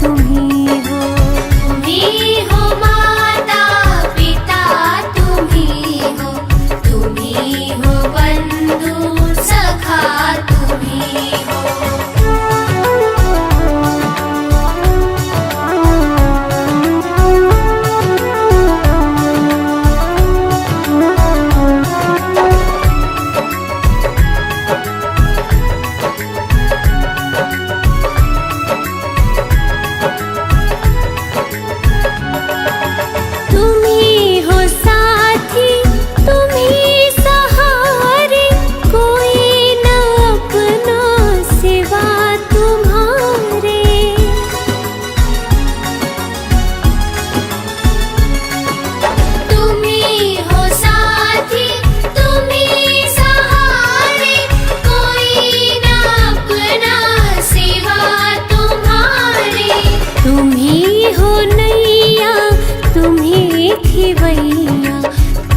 तुम ही हो। तुम ही हो माता पिता, तुम ही हो, तुम ही हो बंधु सखा, तुम ही हो।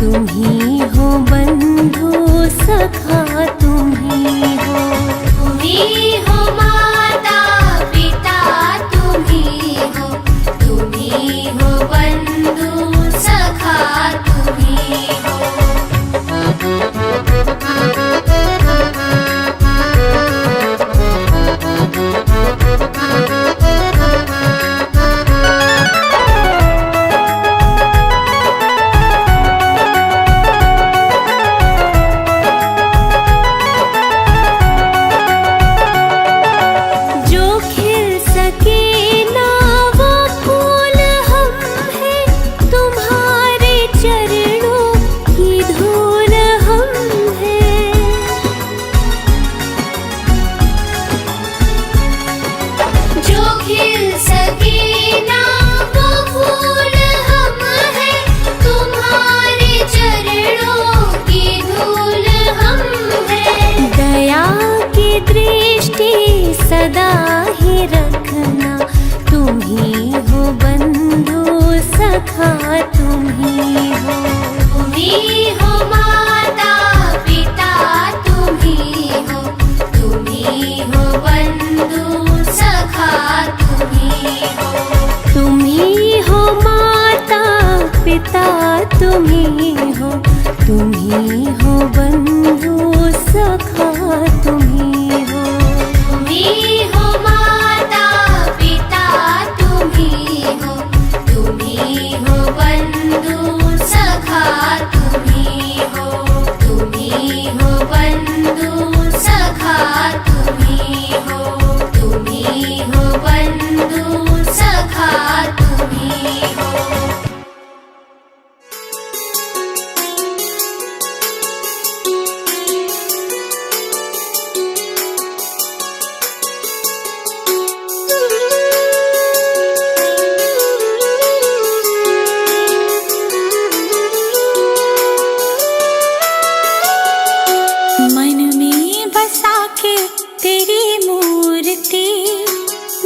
तुम ही हो बंधु सखा, तुम ही हो। तुम ही हो माता पिता, तुम ही हो, तुम ही हो बंधु सखा, तुम ही हो। सदा ही रखना, तुम ही हो बंधु सखा, तुम ही हो। तुम ही हो माता पिता, तुम ही हो, तुम ही हो बंधु सखा, तुम ही हो। तुम ही हो माता पिता, तुम ही हो, तुम ही हो बंधु सखा, तुम ही हो। तुम ही हो माता पिता, तुम ही हो, तुम ही हो बंधु सखा, तुम ही हो, तुम ही हो बंधु सखा, तुम ही हो, तुम ही हो बंधु सखा, तुम ही हो।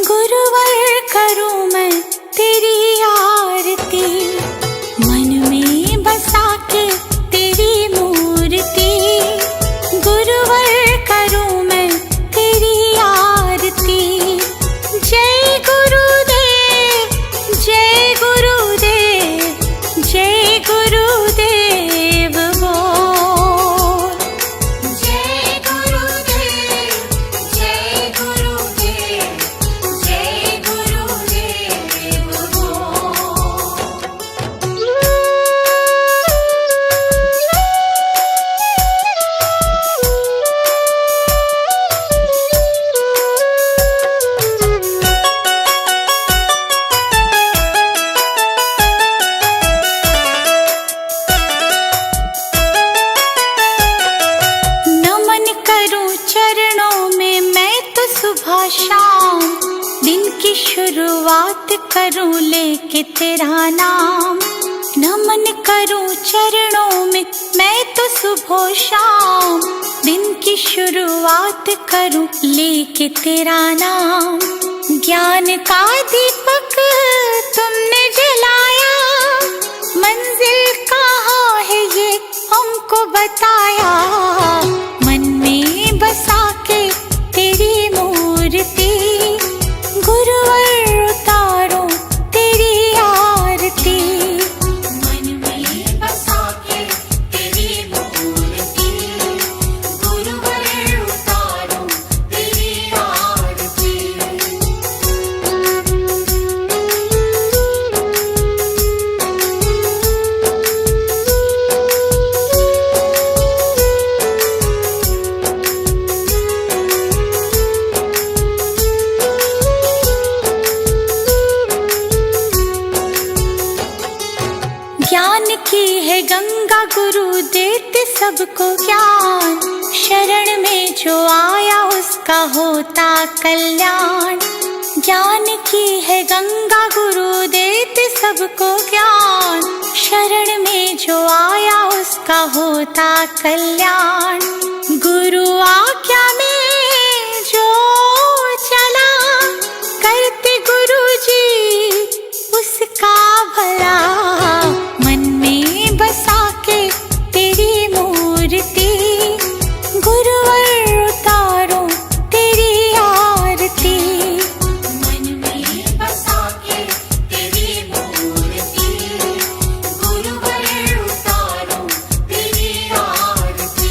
गुरुवर करूं मैं तेरी आरती, मन में बसा के तेरी मूर्ति। गुरुवर करूं मैं तेरी आरती। जय गुरुदेव, जय गुरुदेव, जय गुरुदेव बोल। जय गुरुदेव, जय गुरुदेव, जय गुरुदेव बोल। नमन करूं चरणों में मैं तो सुबह शाम, दिन की शुरुआत करूं लेके तेरा नाम। नमन करूं चरणों में मैं तो सुबह शाम, दिन की शुरुआत करूं लेके तेरा नाम। ज्ञान का दीपक तुमने जलाया, मंजिल कहाँ है ये हमको बताया। मन में बसा के तेरी मूर्ति, गुरुवर गंगा गुरु देते सबको ज्ञान, शरण में जो आया उसका होता कल्याण। ज्ञान की है गंगा गुरु देते सबको ज्ञान, शरण में जो आया उसका होता कल्याण। गुरु आज्ञा में जो चला, करते गुरु जी उसका भला। मन में बसा के तेरी मूर्ति, गुरुवर उतारो तेरी आरती। मन में बसा के तेरी मूर्ति, गुरुवर उतारो तेरी आरती।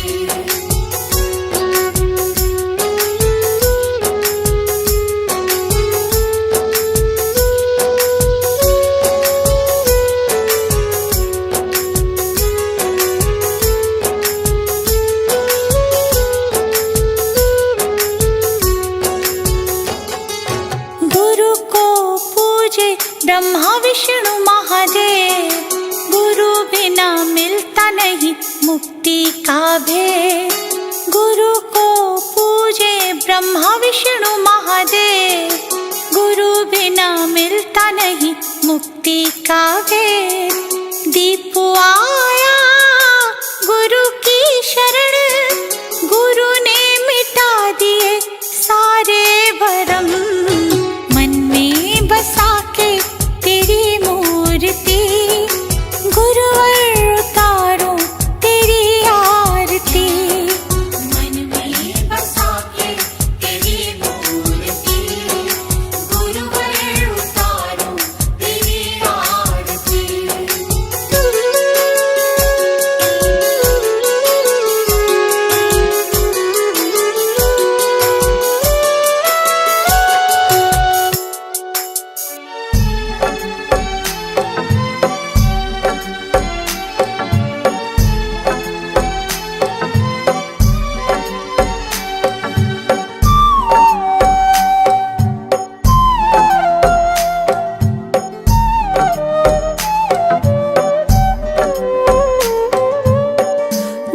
गुरु को पूजे ब्रह्मा विष्णु महादेव, गुरु बिना मिलता नहीं मुक्ति का भेद। गुरु को पूजे ब्रह्मा विष्णु महादेव, गुरु बिना मिलता नहीं मुक्ति का भेद। दीप आया गुरु की शरण, गुरु ने मिटा दिए सारे भरम। मन में बसा के तेरी मूर्ति, गुरुवर उतारो तेरी आरती। मन में बसा के तेरी मूर्ति, गुरुवर उतारो तेरी आरती।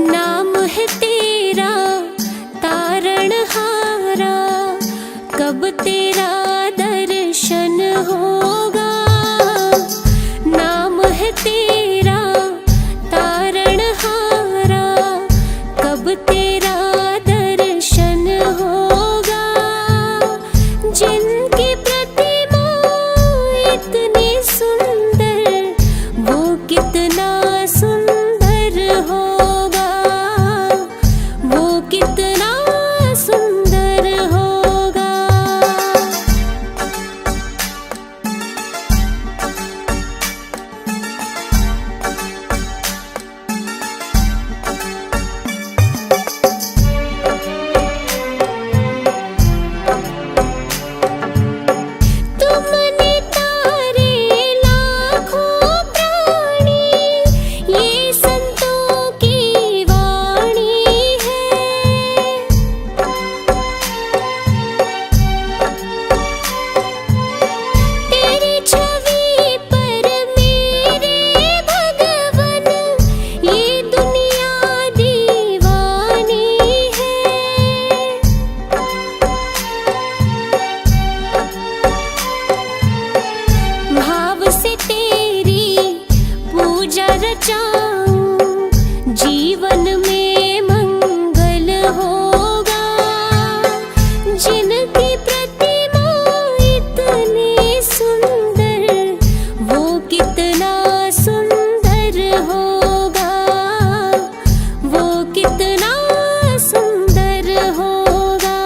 नाम है तेरा तारणहारा, कब तेरा दर्शन होगा। नाम है तेरा तारणहारा, कब तेरा दर्शन होगा। जिनकी प्रतिमा इतनी सुंदर, वो कितना सुंदर होगा, वो कितना सुंदर होगा। तुमने तारे लाखों प्राणी, ये संतों की वाणी है। तेरी छवि पर मेरे भगवन, ये दुनिया दीवानी है। भाव से तेरी पूजा रचाऊं, जीवन में मंगल होगा। जिनकी प्रतिमा इतनी सुंदर, वो कितना सुंदर होगा, वो कितना सुंदर होगा।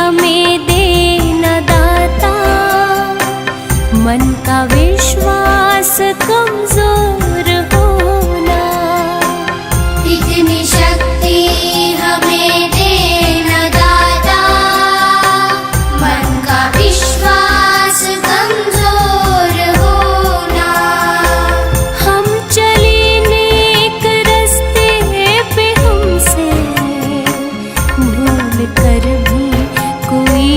हमें देना दाता, मन का विश्वास कमजोर होना। इतनी शक्ति हमें देना दाता, मन का विश्वास कमजोर होना। हम चले नेक रास्ते पे, हमसे भूल कर भी कोई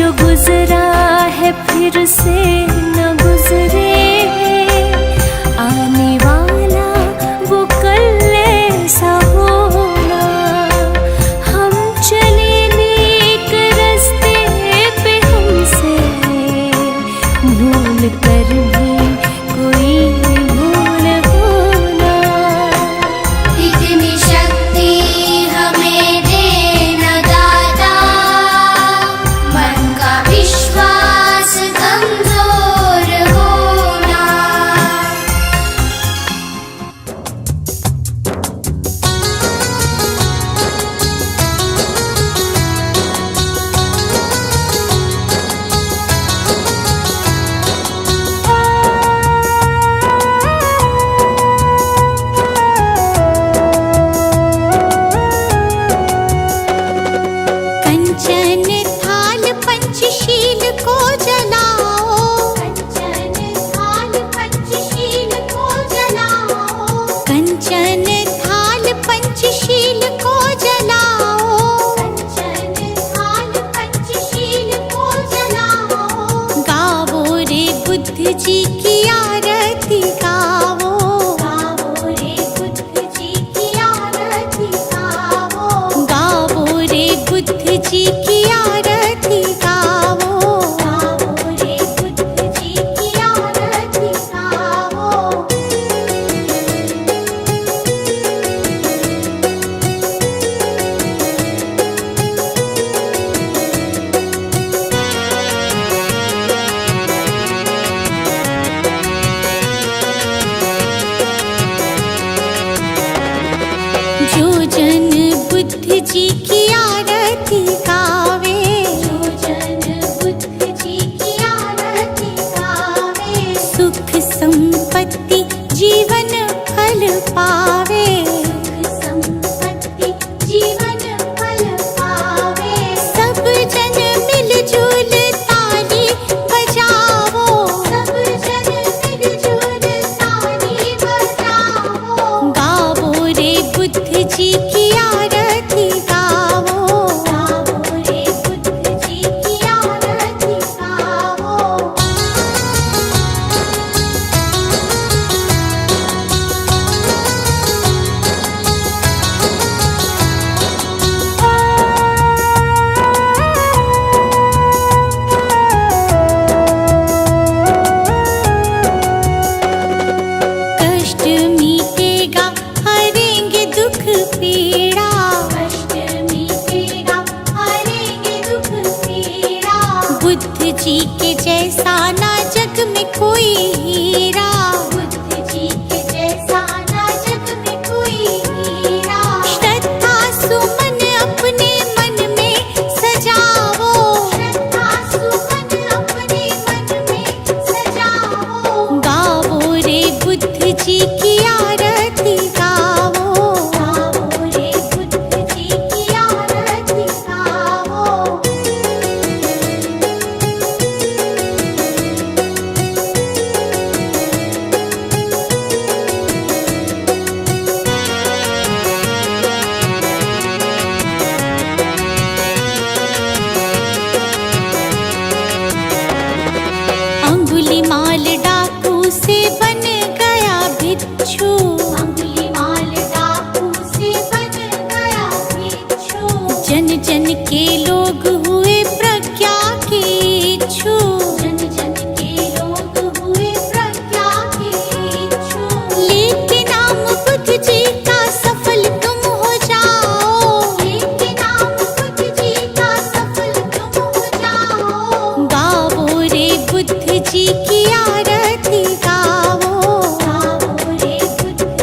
जो गुजरा है फिर से न गुजरे, आने वाला वो कल ऐसा होना। हम चले नेक रास्ते पे, हमसे भूल कर भी कोई भूल होना। इतनी शक्ति हमें देना दाता, मन का विश्वास कमजोर होना। कंचन थाल पंचशील को जलाओ, कंचन थाल पंचशील को जलाओ, कंचन थाल पंचशील को जलाओ, कंचन थाल पंचशील को जलाओ। गावो रे बुद्ध जी की आरती गावो, गावो रे बुद्ध जी की आरती गावो, गावो रे बुद्ध जी की आरती गावो, गावो रे बुद्ध जी की आरती गावो। जो जन बुद्ध जी की आरती गावे, जो जन बुद्ध जी की आरती गावे, सुख संपत्ति जीवन फल पावे, सुख संपत्ति जीवन फल पावे। सब जन मिलजुल ताली बजावो, सब जन मिलजुल ताली बजावो। गावो रे बुद्ध जी की आरती गावो, गावो रे बुद्ध जी की आरती गावो। कष्ट मीटेगा हरेंगे दुख पीड़ा, कष्ट मीटेगा हरेंगे दुख पीड़ा। बुद्ध जी के जैसा ना जग में कोई हीरा, बुद्ध जी के जैसा ना जग में कोई हीरा। श्रद्धा सुमन अपने मन में सजावो, श्रद्धा सुमन अपने मन में सजावो। गावो रे बुद्ध जी की आरती गावो, गावो रे बुद्ध जी की आरती गावो। अंगुलीमाल डाकू से बन गया भिक्षु, अंगुलीमाल डाकू से बन गया भिक्षु। जन जन के लोग हुए प्रज्ञा के इच्छु, जन जन के लोग हुए प्रज्ञा के इच्छु। लेके नाम बुद्ध जी का सफल तुम हो जाओ, लेके नाम बुद्ध जी का सफल तुम हो जाओ। गावो रे बुद्ध जी की आरती गावो, गावो रे बुद्ध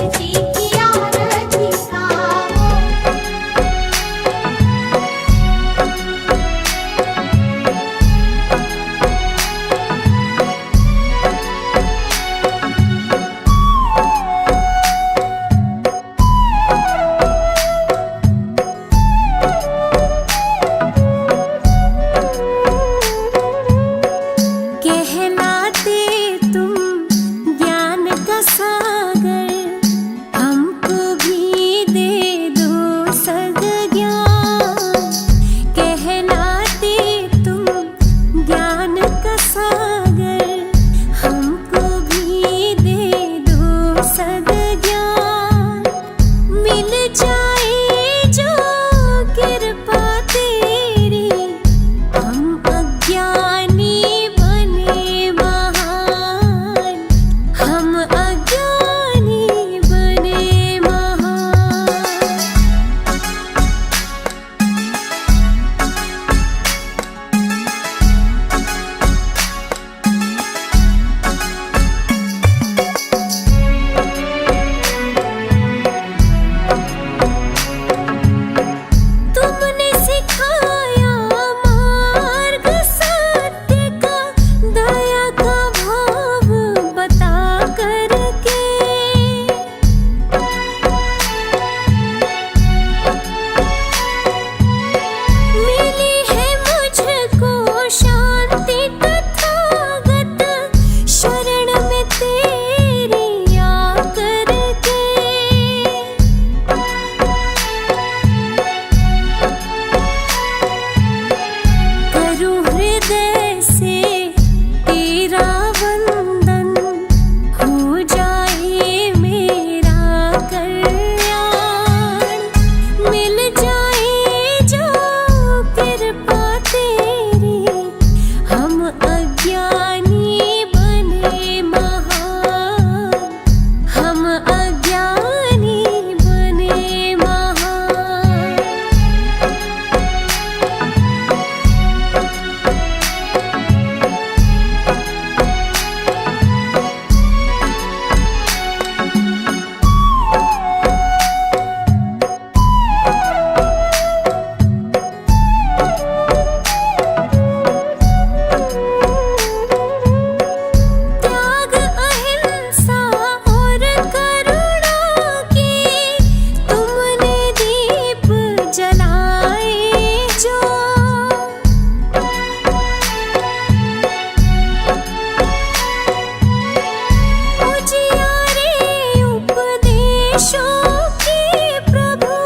ईशों की प्रभु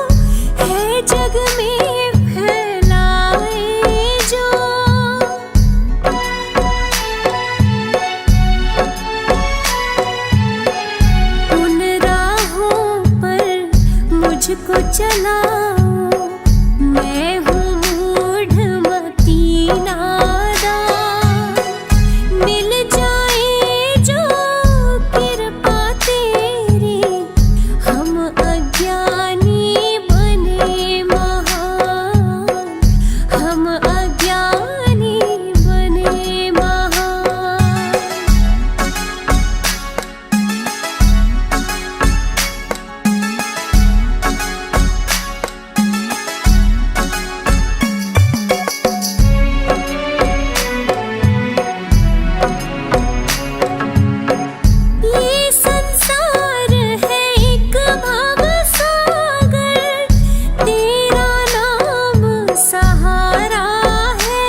है जग में फैलाए जो। उन राहों पर मुझको चलाओ, मैं हूँ मूढ़ मती नादान। मिल जाए जो कृपा तेरी, हम अज्ञानी बने महान, हम अज्ञानी बने महान। ये संसार है एक भवसागर, तेरा नाम सहारा है।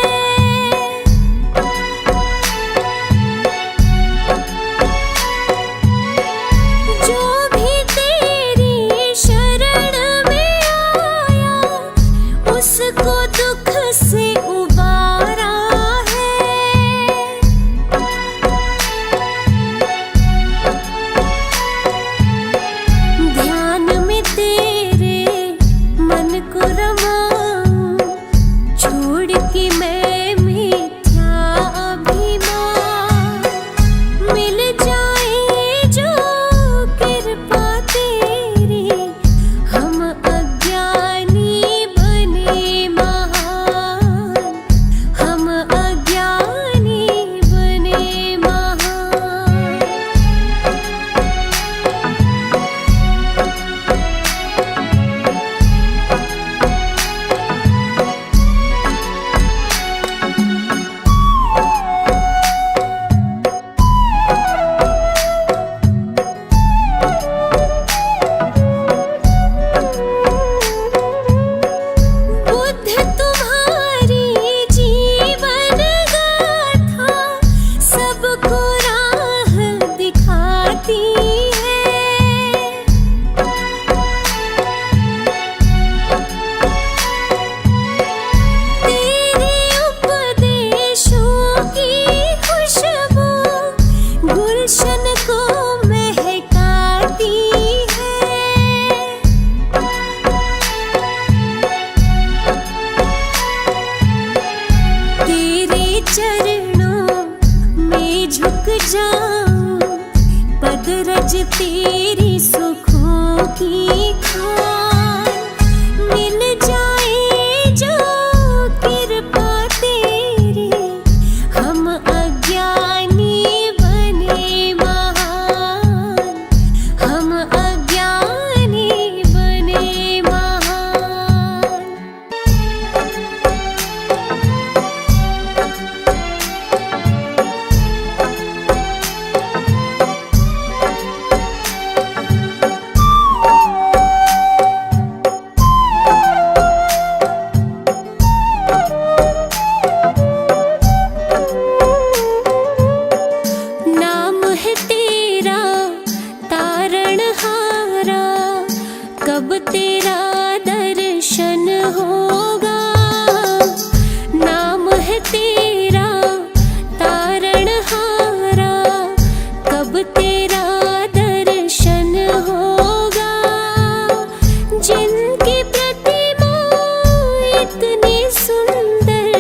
जो भी तेरी शरण में आया, उसको दुख से उबारा है। ध्यान में तेरे मन को रमाऊं, छोड़ के मैं मिथ्या अभिमान। मिल जाए जो कृपा तेरी, हम अज्ञानी बने महान, हम अज्ञानी बने महान। बुद्ध तुम्हारी जीवन गाथा सबको राह दिखाती है। तेरे उपदेशों की खुशबू गुलशन को महकाती है। तेरे चरणों में झुक जाऊं, पदरज तेरी सुखों की खान। मिल जाए जो कृपा तेरी, हम अज्ञानी बने महान, हम अज्ञानी बने महान। नाम है तेरा तारणहारा, कब तेरा दर्शन होगा। नाम है तेरा तारणहारा, कब तेरा दर्शन होगा। जिनकी प्रतिमा इतनी सुंदर,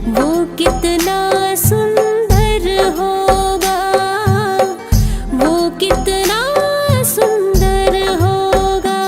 वो कितना सुंदर होगा, वो कितना सुंदर होगा।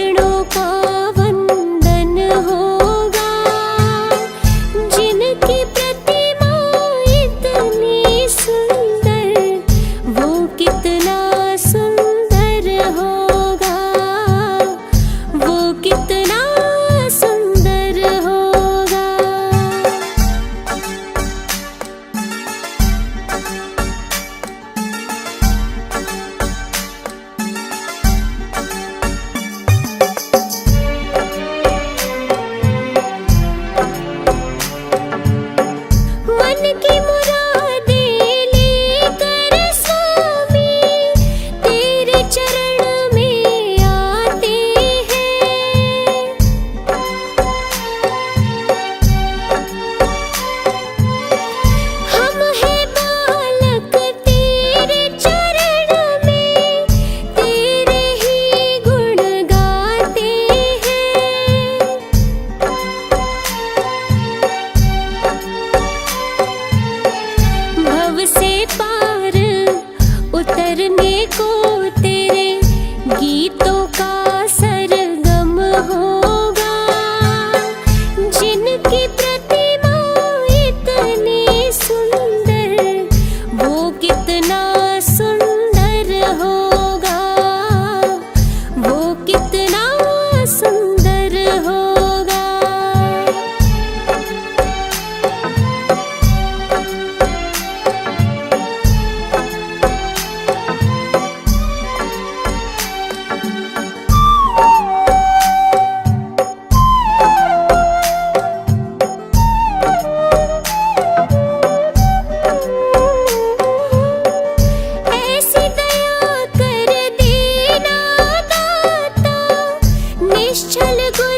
चरणों का वंदन होगा। जिनकी प्रतिमा इतनी सुंदर, वो कितना सुंदर होगा, वो कितना सुंदर होगा। मन की मुरादें लेकर स्वामी तेरे चरण में आते हैं। हम हैं बालक तेरे चरण में, तेरे ही गुण गाते हैं। भव से पार उतरने को तेरे गीतों का सरगम होगा। जिनकी प्रतिमा इतनी सुंदर, वो कितना सुंदर होगा, वो कितना सुंदर होगा। ऐसी दया कर देना दाता, निश्चल गुण